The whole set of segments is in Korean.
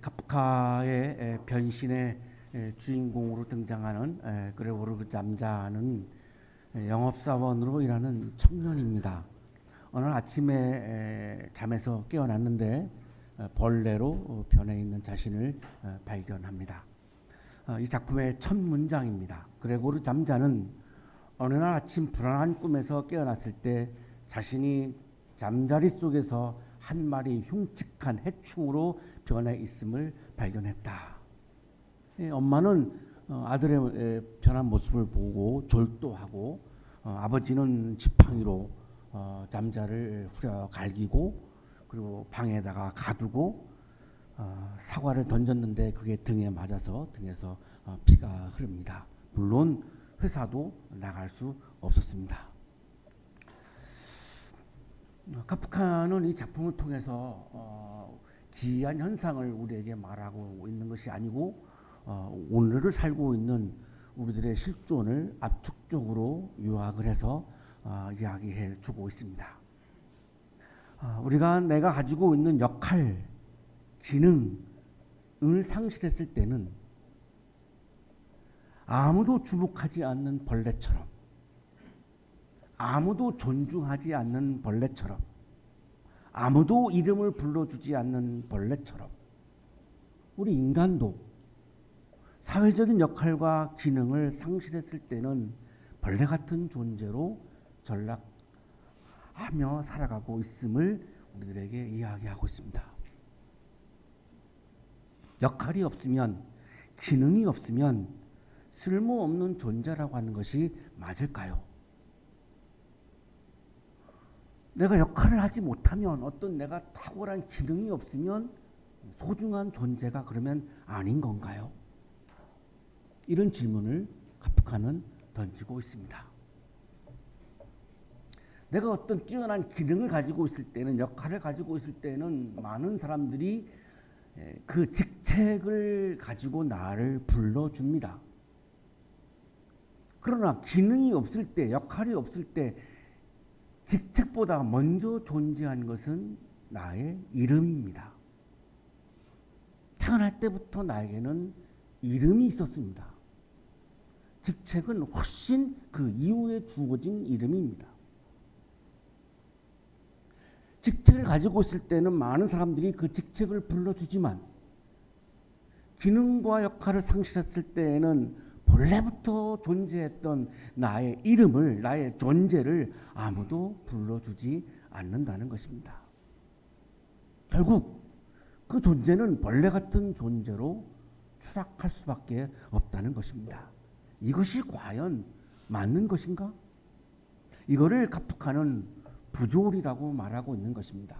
카프카의 변신의 주인공으로 등장하는 그레고르 잠자는 영업사원으로 일하는 청년입니다. 어느 아침에 잠에서 깨어났는데 벌레로 변해 있는 자신을 발견합니다. 이 작품의 첫 문장입니다. 그레고르 잠자는 어느 날 아침 불안한 꿈에서 깨어났을 때 자신이 잠자리 속에서 한 마리 흉측한 해충으로 변해 있음을 발견했다. 엄마는 아들의 변한 모습을 보고 졸도하고 아버지는 지팡이로 잠자를 후려 갈기고 그리고 방에다가 가두고 사과를 던졌는데 그게 등에 맞아서 등에서 피가 흐릅니다. 물론 회사도 나갈 수 없었습니다. 카프카는 이 작품을 통해서 기이한 현상을 우리에게 말하고 있는 것이 아니고 오늘을 살고 있는 우리들의 실존을 압축적으로 요약을 해서 이야기해 주고 있습니다. 우리가 내가 가지고 있는 역할, 기능을 상실했을 때는 아무도 주목하지 않는 벌레처럼, 아무도 존중하지 않는 벌레처럼, 아무도 이름을 불러주지 않는 벌레처럼 우리 인간도 사회적인 역할과 기능을 상실했을 때는 벌레 같은 존재로 전락하며 살아가고 있음을 우리들에게 이야기하고 있습니다. 역할이 없으면, 기능이 없으면 쓸모없는 존재라고 하는 것이 맞을까요? 내가 역할을 하지 못하면, 어떤 내가 탁월한 기능이 없으면 소중한 존재가 그러면 아닌 건가요? 이런 질문을 카프카는 던지고 있습니다. 내가 어떤 뛰어난 기능을 가지고 있을 때는, 역할을 가지고 있을 때는 많은 사람들이 그 직책을 가지고 나를 불러줍니다. 그러나 기능이 없을 때, 역할이 없을 때 직책보다 먼저 존재한 것은 나의 이름입니다. 태어날 때부터 나에게는 이름이 있었습니다. 직책은 훨씬 그 이후에 주어진 이름입니다. 직책을 가지고 있을 때는 많은 사람들이 그 직책을 불러주지만 기능과 역할을 상실했을 때에는 본래부터 존재했던 나의 이름을, 나의 존재를 아무도 불러주지 않는다는 것입니다. 결국 그 존재는 벌레 같은 존재로 추락할 수밖에 없다는 것입니다. 이것이 과연 맞는 것인가? 이거를 카프카는 부조리라고 말하고 있는 것입니다.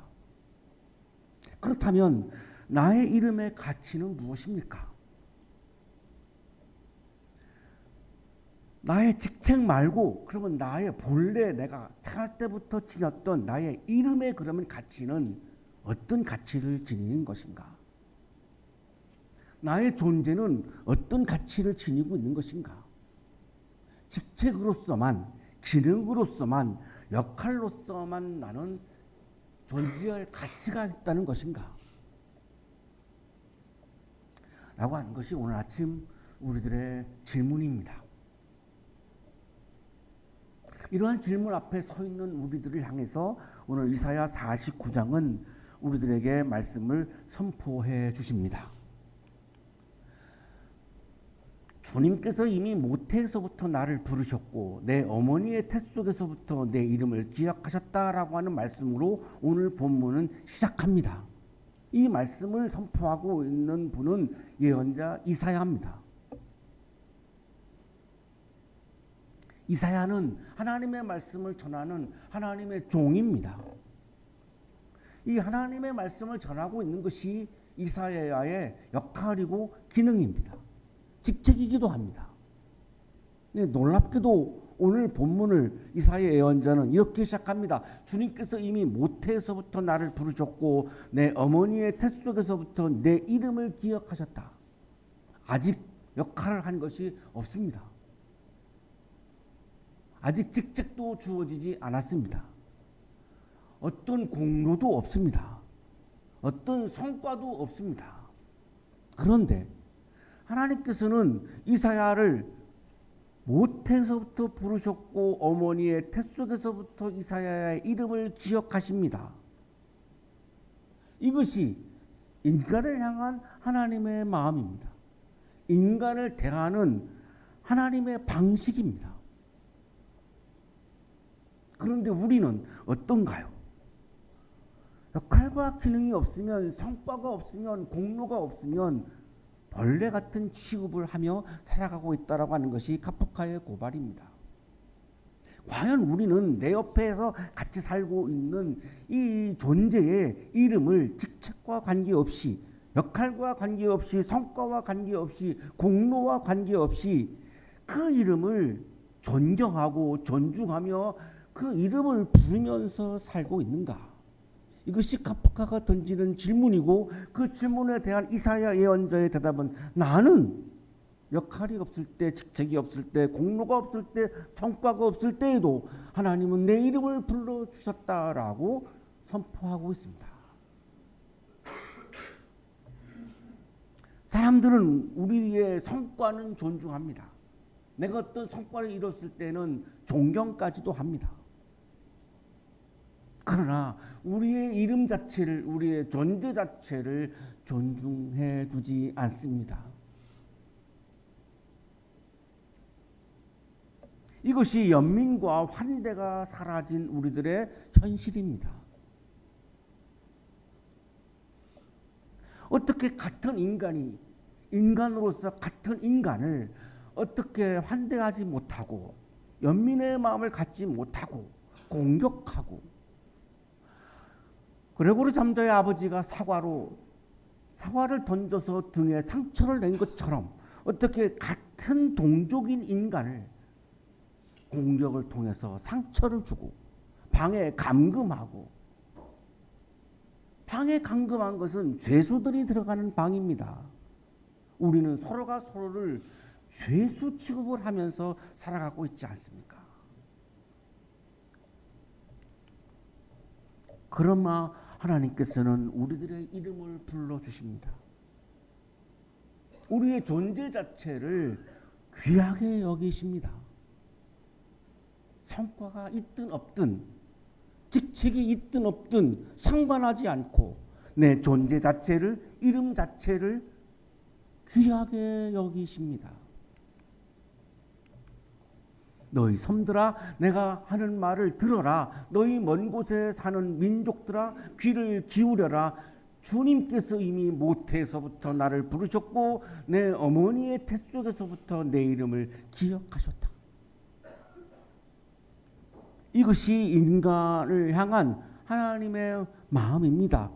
그렇다면 나의 이름의 가치는 무엇입니까? 나의 직책 말고 그러면 나의 본래 내가 태어날 때부터 지녔던 나의 이름의 그러면 가치는 어떤 가치를 지니는 것인가? 나의 존재는 어떤 가치를 지니고 있는 것인가? 직책으로서만, 기능으로서만, 역할로서만 나는 존재할 가치가 있다는 것인가? 라고 하는 것이 오늘 아침 우리들의 질문입니다. 이러한 질문 앞에 서 있는 우리들을 향해서 오늘 이사야 49장은 우리들에게 말씀을 선포해 주십니다. 주님께서 이미 모태에서부터 나를 부르셨고 내 어머니의 태 속에서부터 내 이름을 기억하셨다라고 하는 말씀으로 오늘 본문은 시작합니다. 이 말씀을 선포하고 있는 분은 예언자 이사야입니다. 이사야는 하나님의 말씀을 전하는 하나님의 종입니다. 이 하나님의 말씀을 전하고 있는 것이 이사야의 역할이고 기능입니다. 직책이기도 합니다. 네, 놀랍게도 오늘 본문을 이사야 예언자는 이렇게 시작합니다. 주님께서 이미 모태에서부터 나를 부르셨고 내 어머니의 태 속에서부터 내 이름을 기억하셨다. 아직 역할을 한 것이 없습니다. 아직 직책도 주어지지 않았습니다. 어떤 공로도 없습니다. 어떤 성과도 없습니다. 그런데 하나님께서는 이사야를 모태에서부터 부르셨고 어머니의 태 속에서부터 이사야의 이름을 기억하십니다. 이것이 인간을 향한 하나님의 마음입니다. 인간을 대하는 하나님의 방식입니다. 그런데 우리는 어떤가요? 역할과 기능이 없으면, 성과가 없으면, 공로가 없으면 벌레 같은 취급을 하며 살아가고 있다라고 하는 것이 카프카의 고발입니다. 과연 우리는 내 옆에서 같이 살고 있는 이 존재의 이름을 직책과 관계없이, 역할과 관계없이, 성과와 관계없이, 공로와 관계없이 그 이름을 존경하고 존중하며 그 이름을 부르면서 살고 있는가? 이것이 카프카가 던지는 질문이고, 그 질문에 대한 이사야 예언자의 대답은 나는 역할이 없을 때, 직책이 없을 때, 공로가 없을 때, 성과가 없을 때에도 하나님은 내 이름을 불러주셨다라고 선포하고 있습니다. 사람들은 우리의 성과는 존중합니다. 내가 어떤 성과를 이뤘을 때는 존경까지도 합니다. 그러나 우리의 이름 자체를, 우리의 존재 자체를 존중해 주지 않습니다. 이것이 연민과 환대가 사라진 우리들의 현실입니다. 어떻게 같은 인간이, 인간으로서 같은 인간을 어떻게 환대하지 못하고, 연민의 마음을 갖지 못하고 공격하고, 그레고리 잠자의 아버지가 사과를 던져서 등에 상처를 낸 것처럼 어떻게 같은 동족인 인간을 공격을 통해서 상처를 주고 방에 감금하고, 방에 감금한 것은 죄수들이 들어가는 방입니다. 우리는 서로가 서로를 죄수 취급을 하면서 살아가고 있지 않습니까? 그러나 하나님께서는 우리들의 이름을 불러주십니다. 우리의 존재 자체를 귀하게 여기십니다. 성과가 있든 없든, 직책이 있든 없든 상관하지 않고 내 존재 자체를, 이름 자체를 귀하게 여기십니다. 너희 섬들아, 내가 하는 말을 들어라. 너희 먼 곳에 사는 민족들아, 귀를 기울여라. 주님께서 이미 모태에서부터 나를 부르셨고 내 어머니의 태 속에서부터 내 이름을 기억하셨다. 이것이 인간을 향한 하나님의 마음입니다.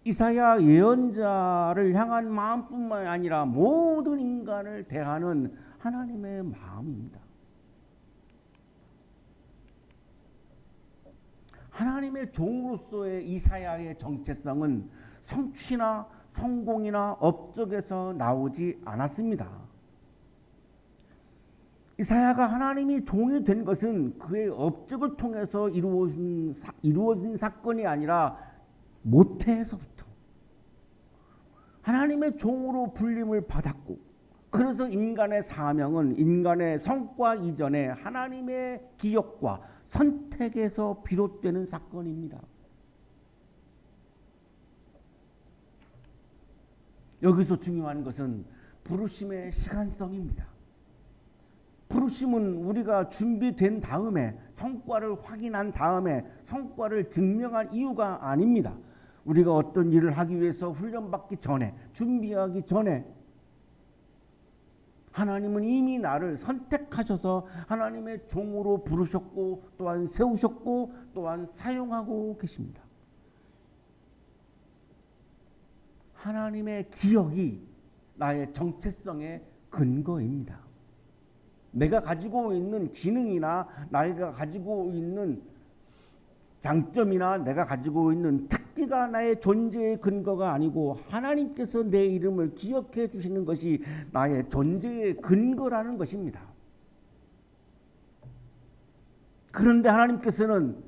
이사야 예언자를 향한 마음뿐만 아니라 모든 인간을 대하는 하나님의 마음입니다. 하나님의 종으로서의 이사야의 정체성은 성취나 성공이나 업적에서 나오지 않았습니다. 이사야가 하나님이 종이 된 것은 그의 업적을 통해서 이루어진 사건이 아니라 모태에서부터 하나님의 종으로 불림을 받았고, 그래서 인간의 사명은 인간의 성과 이전에 하나님의 기억과 선택에서 비롯되는 사건입니다. 여기서 중요한 것은 부르심의 시간성입니다. 부르심은 우리가 준비된 다음에, 성과를 확인한 다음에, 성과를 증명한 이유가 아닙니다. 우리가 어떤 일을 하기 위해서 훈련받기 전에, 준비하기 전에 하나님은 이미 나를 선택하셔서 하나님의 종으로 부르셨고, 또한 세우셨고, 또한 사용하고 계십니다. 하나님의 기억이 나의 정체성의 근거입니다. 내가 가지고 있는 기능이나 내가 가지고 있는 장점이나 내가 가지고 있는 특기가 나의 존재의 근거가 아니고, 하나님께서 내 이름을 기억해 주시는 것이 나의 존재의 근거라는 것입니다. 그런데 하나님께서는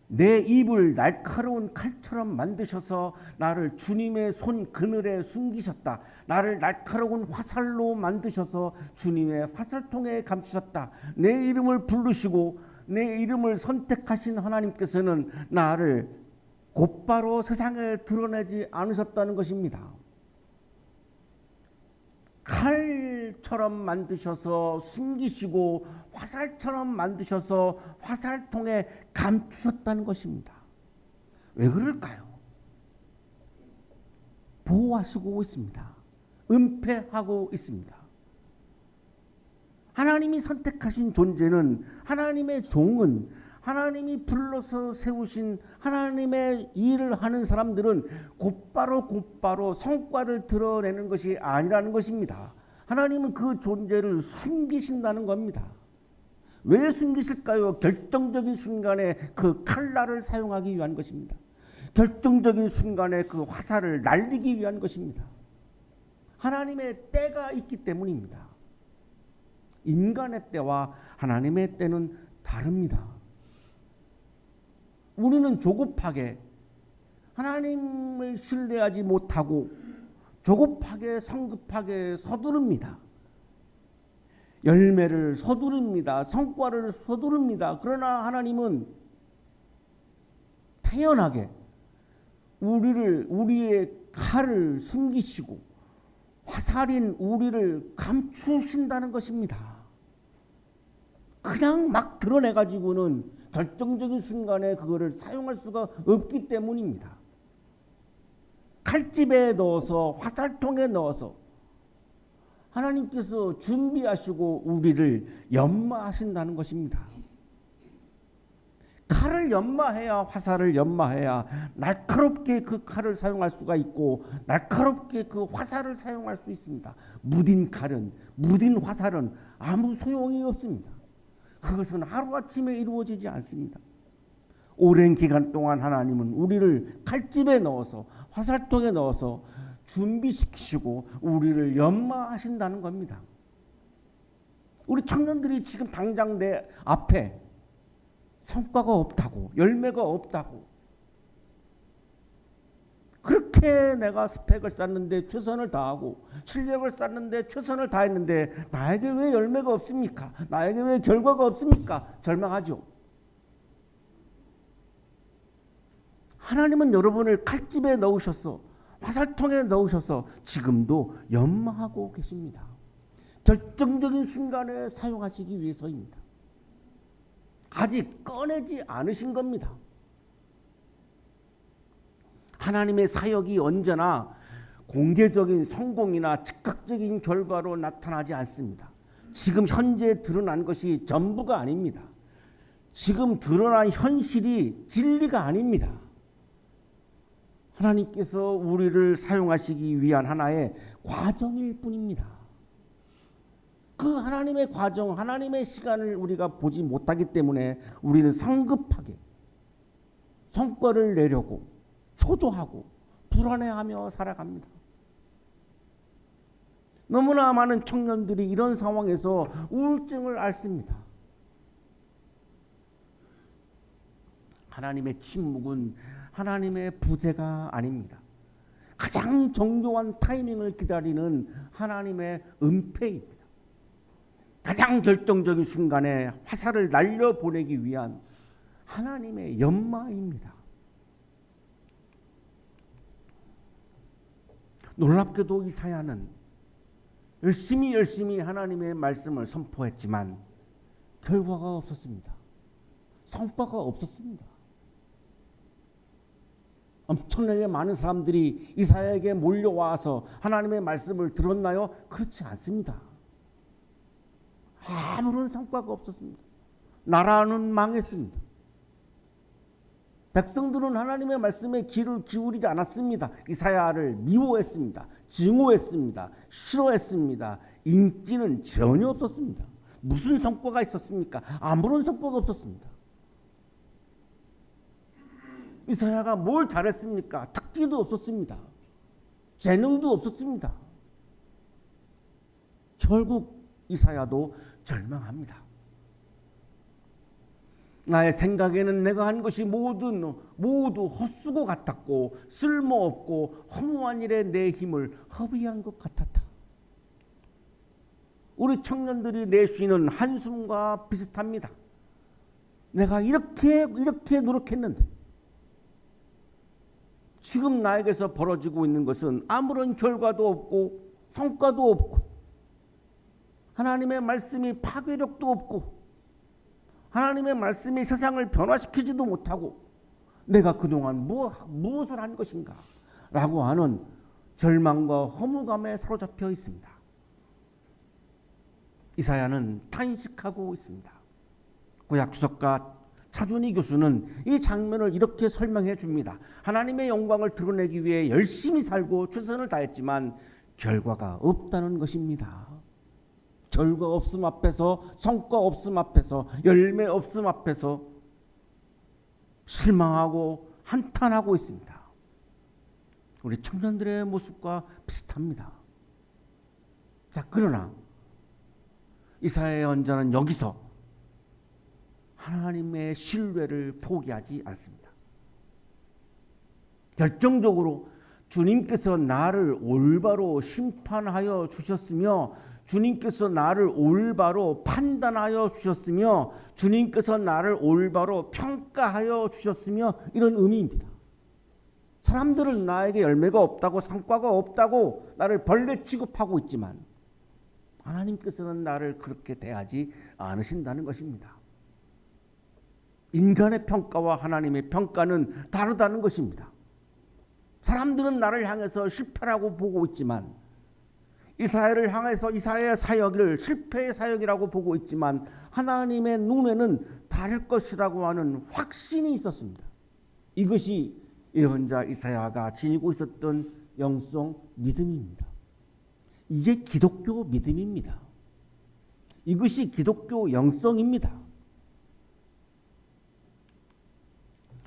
내 입을 날카로운 칼처럼 만드셔서 나를 주님의 손 그늘에 숨기셨다. 나를 날카로운 화살로 만드셔서 주님의 화살통에 감추셨다. 내 이름을 부르시고 내 이름을 선택하신 하나님께서는 나를 곧바로 세상에 드러내지 않으셨다는 것입니다. 칼처럼 만드셔서 숨기시고 화살처럼 만드셔서 화살통에 감추셨다는 것입니다. 왜 그럴까요? 보호하시고 있습니다. 은폐하고 있습니다. 하나님이 선택하신 존재는, 하나님의 종은, 하나님이 불러서 세우신 하나님의 일을 하는 사람들은 곧바로 성과를 드러내는 것이 아니라는 것입니다. 하나님은 그 존재를 숨기신다는 겁니다. 왜 숨기실까요? 결정적인 순간에 그 칼날을 사용하기 위한 것입니다. 결정적인 순간에 그 화살을 날리기 위한 것입니다. 하나님의 때가 있기 때문입니다. 인간의 때와 하나님의 때는 다릅니다. 우리는 조급하게 하나님을 신뢰하지 못하고 조급하게 성급하게 서두릅니다. 열매를 서두릅니다. 성과를 서두릅니다. 그러나 하나님은 태연하게 우리의 칼을 숨기시고 화살인 우리를 감추신다는 것입니다. 그냥 막 드러내가지고는 결정적인 순간에 그거를 사용할 수가 없기 때문입니다. 칼집에 넣어서 화살통에 넣어서 하나님께서 준비하시고 우리를 연마하신다는 것입니다. 칼을 연마해야, 화살을 연마해야 날카롭게 그 칼을 사용할 수가 있고 날카롭게 그 화살을 사용할 수 있습니다. 무딘 칼은, 무딘 화살은 아무 소용이 없습니다. 그것은 하루아침에 이루어지지 않습니다. 오랜 기간 동안 하나님은 우리를 칼집에 넣어서 화살통에 넣어서 준비시키시고 우리를 연마하신다는 겁니다. 우리 청년들이 지금 당장 내 앞에 성과가 없다고, 열매가 없다고, 그렇게 내가 스펙을 쌓는데 최선을 다하고 실력을 쌓는데 최선을 다했는데 나에게 왜 열매가 없습니까? 나에게 왜 결과가 없습니까? 절망하죠. 하나님은 여러분을 칼집에 넣으셔서 화살통에 넣으셔서 지금도 연마하고 계십니다. 결정적인 순간에 사용하시기 위해서입니다. 아직 꺼내지 않으신 겁니다. 하나님의 사역이 언제나 공개적인 성공이나 즉각적인 결과로 나타나지 않습니다. 지금 현재 드러난 것이 전부가 아닙니다. 지금 드러난 현실이 진리가 아닙니다. 하나님께서 우리를 사용하시기 위한 하나의 과정일 뿐입니다. 그 하나님의 과정, 하나님의 시간을 우리가 보지 못하기 때문에 우리는 성급하게 성과를 내려고 초조하고 불안해하며 살아갑니다. 너무나 많은 청년들이 이런 상황에서 우울증을 앓습니다. 하나님의 침묵은 하나님의 부재가 아닙니다. 가장 정교한 타이밍을 기다리는 하나님의 은폐입니다. 가장 결정적인 순간에 화살을 날려보내기 위한 하나님의 연마입니다. 놀랍게도 이사야는 열심히 하나님의 말씀을 선포했지만 결과가 없었습니다. 성과가 없었습니다. 엄청나게 많은 사람들이 이사야에게 몰려와서 하나님의 말씀을 들었나요? 그렇지 않습니다. 아무런 성과가 없었습니다. 나라는 망했습니다. 백성들은 하나님의 말씀에 귀를 기울이지 않았습니다. 이사야를 미워했습니다. 증오했습니다. 싫어했습니다. 인기는 전혀 없었습니다. 무슨 성과가 있었습니까? 아무런 성과가 없었습니다. 이사야가 뭘 잘했습니까? 특기도 없었습니다. 재능도 없었습니다. 결국 이사야도 절망합니다. 나의 생각에는 내가 한 것이 모두 헛수고 같았고 쓸모없고 허무한 일에 내 힘을 허비한 것 같았다. 우리 청년들이 내쉬는 한숨과 비슷합니다. 내가 이렇게 노력했는데 지금 나에게서 벌어지고 있는 것은 아무런 결과도 없고 성과도 없고 하나님의 말씀이 파괴력도 없고 하나님의 말씀이 세상을 변화시키지도 못하고 내가 그동안 무엇을 한 것인가 라고 하는 절망과 허무감에 사로잡혀 있습니다. 이사야는 탄식하고 있습니다. 구약주석가 차준희 교수는 이 장면을 이렇게 설명해 줍니다. 하나님의 영광을 드러내기 위해 열심히 살고 최선을 다했지만 결과가 없다는 것입니다. 결과 없음 앞에서, 성과 없음 앞에서, 열매 없음 앞에서 실망하고 한탄하고 있습니다. 우리 청년들의 모습과 비슷합니다. 자, 그러나 이사야의 언자는 여기서 하나님의 신뢰를 포기하지 않습니다. 결정적으로 주님께서 나를 올바로 심판하여 주셨으며 주님께서 나를 올바로 판단하여 주셨으며 주님께서 나를 올바로 평가하여 주셨으며 이런 의미입니다. 사람들은 나에게 열매가 없다고 성과가 없다고 나를 벌레 취급하고 있지만 하나님께서는 나를 그렇게 대하지 않으신다는 것입니다. 인간의 평가와 하나님의 평가는 다르다는 것입니다. 사람들은 나를 향해서 실패라고 보고 있지만 이사야를 향해서 이사야의 사역을 실패의 사역이라고 보고 있지만 하나님의 눈에는 다를 것이라고 하는 확신이 있었습니다. 이것이 예언자 이사야가 지니고 있었던 영성 믿음입니다. 이게 기독교 믿음입니다. 이것이 기독교 영성입니다.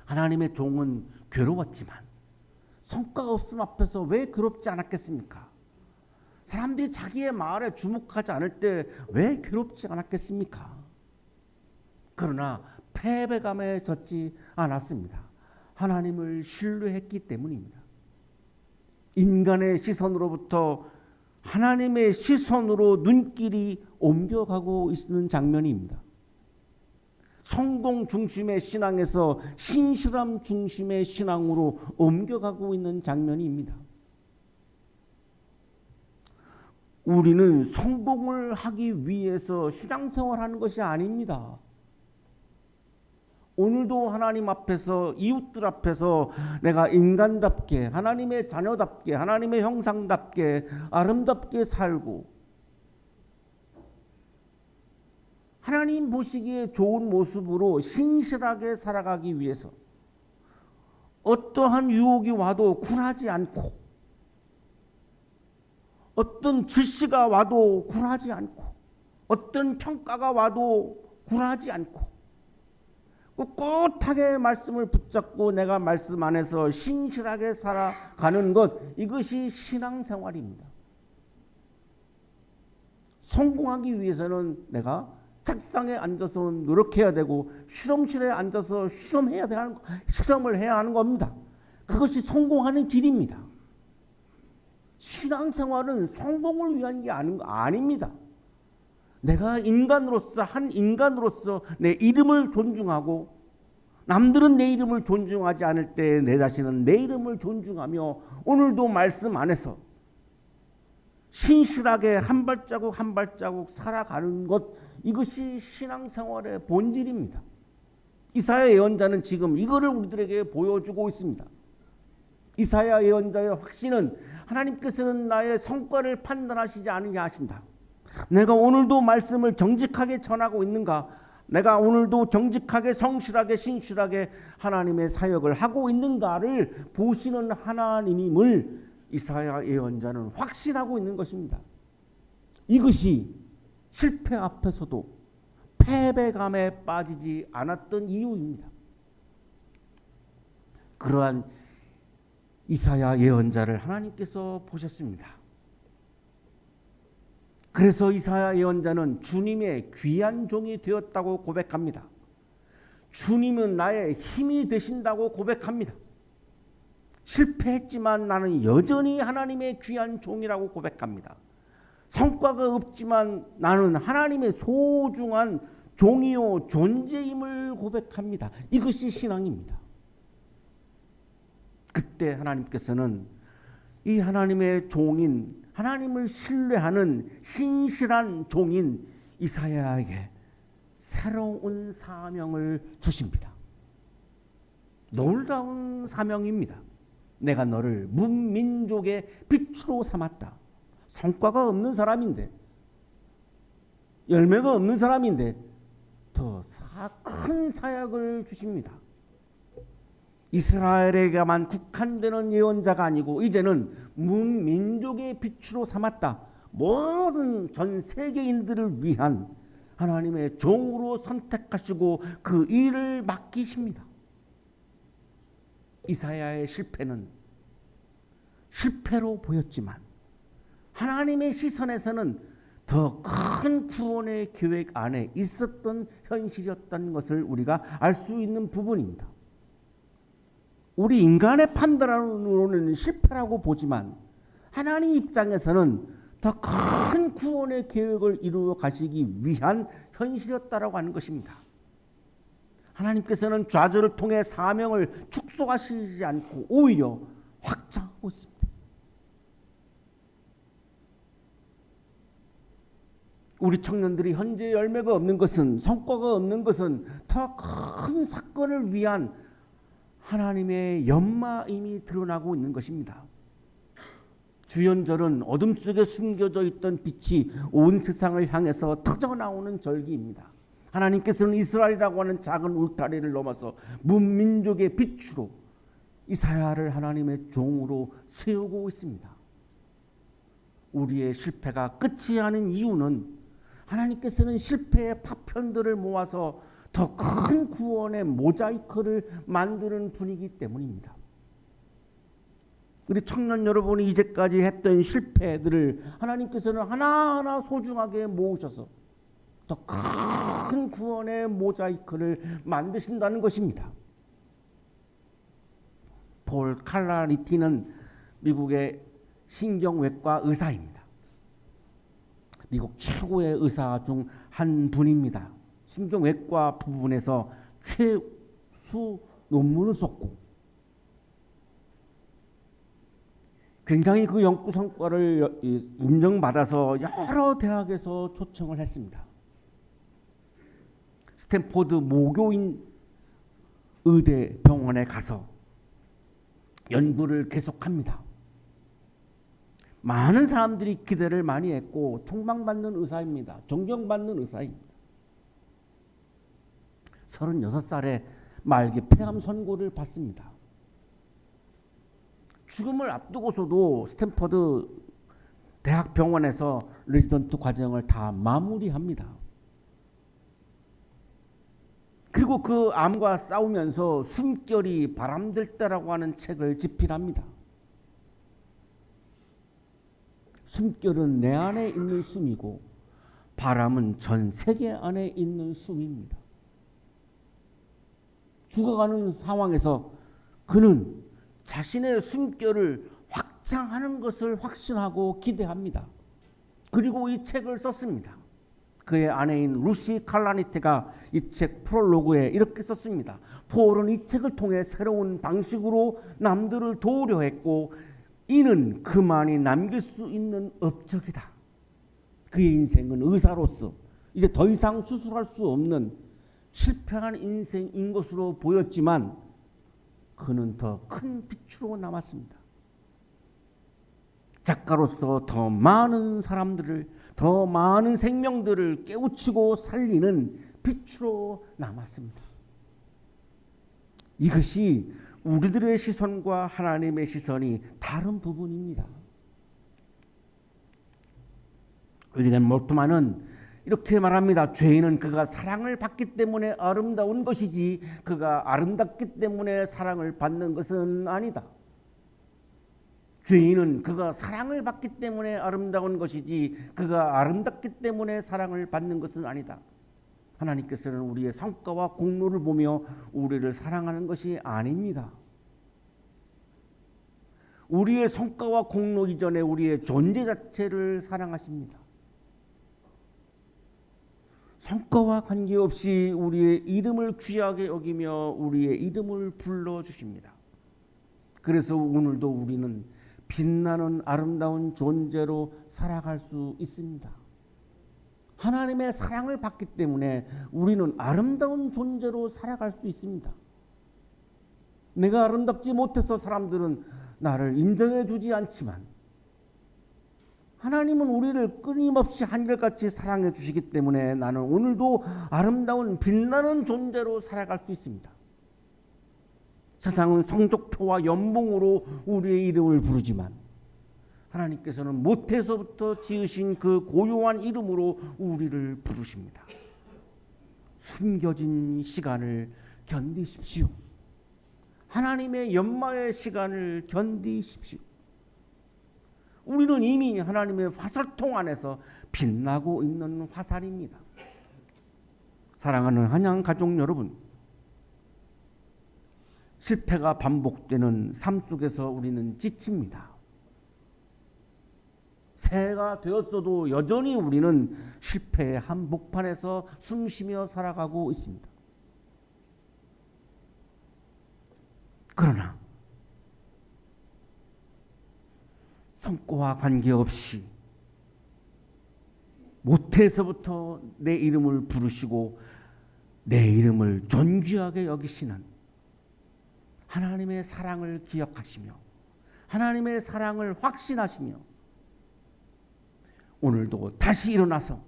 하나님의 종은 괴로웠지만 성과가 없음 앞에서 왜 괴롭지 않았겠습니까? 사람들이 자기의 말에 주목하지 않을 때 왜 괴롭지 않았겠습니까? 그러나 패배감에 젖지 않았습니다. 하나님을 신뢰했기 때문입니다. 인간의 시선으로부터 하나님의 시선으로 눈길이 옮겨가고 있는 장면입니다. 성공 중심의 신앙에서 신실함 중심의 신앙으로 옮겨가고 있는 장면입니다. 우리는 성공을 하기 위해서 신앙생활하는 것이 아닙니다. 오늘도 하나님 앞에서 이웃들 앞에서 내가 인간답게 하나님의 자녀답게 하나님의 형상답게 아름답게 살고 하나님 보시기에 좋은 모습으로 신실하게 살아가기 위해서 어떠한 유혹이 와도 굴하지 않고 어떤 질시가 와도 굴하지 않고 어떤 평가가 와도 굴하지 않고 꿋꿋하게 말씀을 붙잡고 내가 말씀 안에서 신실하게 살아가는 것, 이것이 신앙생활입니다. 성공하기 위해서는 내가 책상에 앉아서 노력해야 되고 실험실에 앉아서 실험을 해야 하는 겁니다. 그것이 성공하는 길입니다. 신앙생활은 성공을 위한 게 아닙니다. 내가 한 인간으로서 내 이름을 존중하고 남들은 내 이름을 존중하지 않을 때 내 자신은 내 이름을 존중하며 오늘도 말씀 안에서 신실하게 한 발자국 한 발자국 살아가는 것, 이것이 신앙생활의 본질입니다. 이사야 예언자는 지금 이거를 우리들에게 보여주고 있습니다. 이사야 예언자의 확신은 하나님께서는 나의 성과를 판단하시지 않으냐 하신다. 내가 오늘도 말씀을 정직하게 전하고 있는가? 내가 오늘도 정직하게 성실하게 신실하게 하나님의 사역을 하고 있는가를 보시는 하나님임을 이사야 예언자는 확신하고 있는 것입니다. 이것이 실패 앞에서도 패배감에 빠지지 않았던 이유입니다. 그러한 이사야 예언자를 하나님께서 보셨습니다. 그래서 이사야 예언자는 주님의 귀한 종이 되었다고 고백합니다. 주님은 나의 힘이 되신다고 고백합니다. 실패했지만 나는 여전히 하나님의 귀한 종이라고 고백합니다. 성과가 없지만 나는 하나님의 소중한 종이요 존재임을 고백합니다. 이것이 신앙입니다. 그때 하나님께서는 이 하나님의 종인, 하나님을 신뢰하는 신실한 종인 이사야에게 새로운 사명을 주십니다. 놀라운 사명입니다. 내가 너를 문민족의 빛으로 삼았다. 성과가 없는 사람인데, 열매가 없는 사람인데 더 큰 사역을 주십니다. 이스라엘에게만 국한되는 예언자가 아니고 이제는 문민족의 빛으로 삼았다. 모든 전 세계인들을 위한 하나님의 종으로 선택하시고 그 일을 맡기십니다. 이사야의 실패는 실패로 보였지만 하나님의 시선에서는 더 큰 구원의 계획 안에 있었던 현실이었다는 것을 우리가 알 수 있는 부분입니다. 우리 인간의 판단으로는 실패라고 보지만 하나님 입장에서는 더 큰 구원의 계획을 이루어 가시기 위한 현실이었다라고 하는 것입니다. 하나님께서는 좌절을 통해 사명을 축소하시지 않고 오히려 확장하고 있습니다. 우리 청년들이 현재 열매가 없는 것은, 성과가 없는 것은 더 큰 사건을 위한 하나님의 연마임이 드러나고 있는 것입니다. 주연절은 어둠 속에 숨겨져 있던 빛이 온 세상을 향해서 터져나오는 절기입니다. 하나님께서는 이스라엘이라고 하는 작은 울타리를 넘어서 문민족의 빛으로 이사야를 하나님의 종으로 세우고 있습니다. 우리의 실패가 끝이 아닌 이유는 하나님께서는 실패의 파편들을 모아서 더 큰 구원의 모자이크를 만드는 분이기 때문입니다. 우리 청년 여러분이 이제까지 했던 실패들을 하나님께서는 하나하나 소중하게 모으셔서 더 큰 구원의 모자이크를 만드신다는 것입니다. 폴 칼라리티는 미국의 신경외과 의사입니다. 미국 최고의 의사 중 한 분입니다. 신경외과 부분에서 최수 논문을 썼고 굉장히 그 연구 성과를 인정받아서 여러 대학에서 초청을 했습니다. 스탠포드 모교인 의대 병원에 가서 연구를 계속합니다. 많은 사람들이 기대를 많이 했고 총망받는 의사입니다. 존경받는 의사입니다. 36살에 말기 폐암 선고를 받습니다. 죽음을 앞두고서도 스탠퍼드 대학병원에서 레지던트 과정을 다 마무리합니다. 그리고 그 암과 싸우면서 숨결이 바람들 때라고 하는 책을 집필합니다. 숨결은 내 안에 있는 숨이고 바람은 전 세계 안에 있는 숨입니다. 죽어가는 상황에서 그는 자신의 숨결을 확장하는 것을 확신하고 기대합니다. 그리고 이 책을 썼습니다. 그의 아내인 루시 칼라니테가 이 책 프롤로그에 이렇게 썼습니다. 폴은 이 책을 통해 새로운 방식으로 남들을 도우려 했고 이는 그만이 남길 수 있는 업적이다. 그의 인생은 의사로서 이제 더 이상 수술할 수 없는 실패한 인생인 것으로 보였지만 그는 더 큰 빛으로 남았습니다. 작가로서 더 많은 사람들을, 더 많은 생명들을 깨우치고 살리는 빛으로 남았습니다. 이것이 우리들의 시선과 하나님의 시선이 다른 부분입니다. 윌리엄 몰트만은 이렇게 말합니다. 죄인은 그가 사랑을 받기 때문에 아름다운 것이지 그가 아름답기 때문에 사랑을 받는 것은 아니다. 죄인은 그가 사랑을 받기 때문에 아름다운 것이지 그가 아름답기 때문에 사랑을 받는 것은 아니다. 하나님께서는 우리의 성과와 공로를 보며 우리를 사랑하는 것이 아닙니다. 우리의 성과와 공로 이전에 우리의 존재 자체를 사랑하십니다. 성과와 관계없이 우리의 이름을 귀하게 여기며 우리의 이름을 불러주십니다. 그래서 오늘도 우리는 빛나는 아름다운 존재로 살아갈 수 있습니다. 하나님의 사랑을 받기 때문에 우리는 아름다운 존재로 살아갈 수 있습니다. 내가 아름답지 못해서 사람들은 나를 인정해 주지 않지만 하나님은 우리를 끊임없이 한결같이 사랑해 주시기 때문에 나는 오늘도 아름다운 빛나는 존재로 살아갈 수 있습니다. 세상은 성적표와 연봉으로 우리의 이름을 부르지만 하나님께서는 모태에서부터 지으신 그 고요한 이름으로 우리를 부르십니다. 숨겨진 시간을 견디십시오. 하나님의 연마의 시간을 견디십시오. 우리는 이미 하나님의 화살통 안에서 빛나고 있는 화살입니다. 사랑하는 한양 가족 여러분, 실패가 반복되는 삶 속에서 우리는 지칩니다. 새해가 되었어도 여전히 우리는 실패의 한복판에서 숨쉬며 살아가고 있습니다. 그러나 성과와 관계없이 모태에서부터 내 이름을 부르시고 내 이름을 존귀하게 여기시는 하나님의 사랑을 기억하시며 하나님의 사랑을 확신하시며 오늘도 다시 일어나서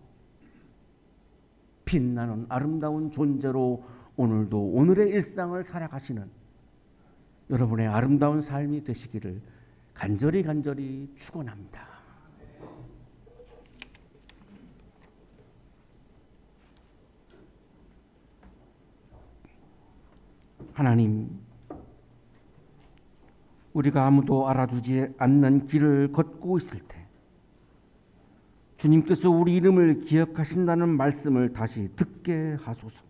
빛나는 아름다운 존재로 오늘도 오늘의 일상을 살아가시는 여러분의 아름다운 삶이 되시기를 간절히 축원합니다. 하나님, 우리가 아무도 알아주지 않는 길을 걷고 있을 때 주님께서 우리 이름을 기억하신다는 말씀을 다시 듣게 하소서.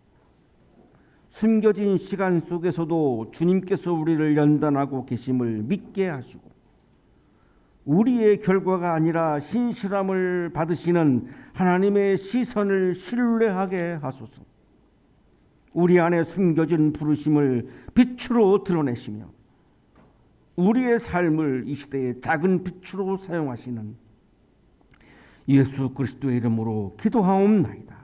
숨겨진 시간 속에서도 주님께서 우리를 연단하고 계심을 믿게 하시고 우리의 결과가 아니라 신실함을 받으시는 하나님의 시선을 신뢰하게 하소서. 우리 안에 숨겨진 부르심을 빛으로 드러내시며 우리의 삶을 이 시대의 작은 빛으로 사용하시는 예수 그리스도의 이름으로 기도하옵나이다.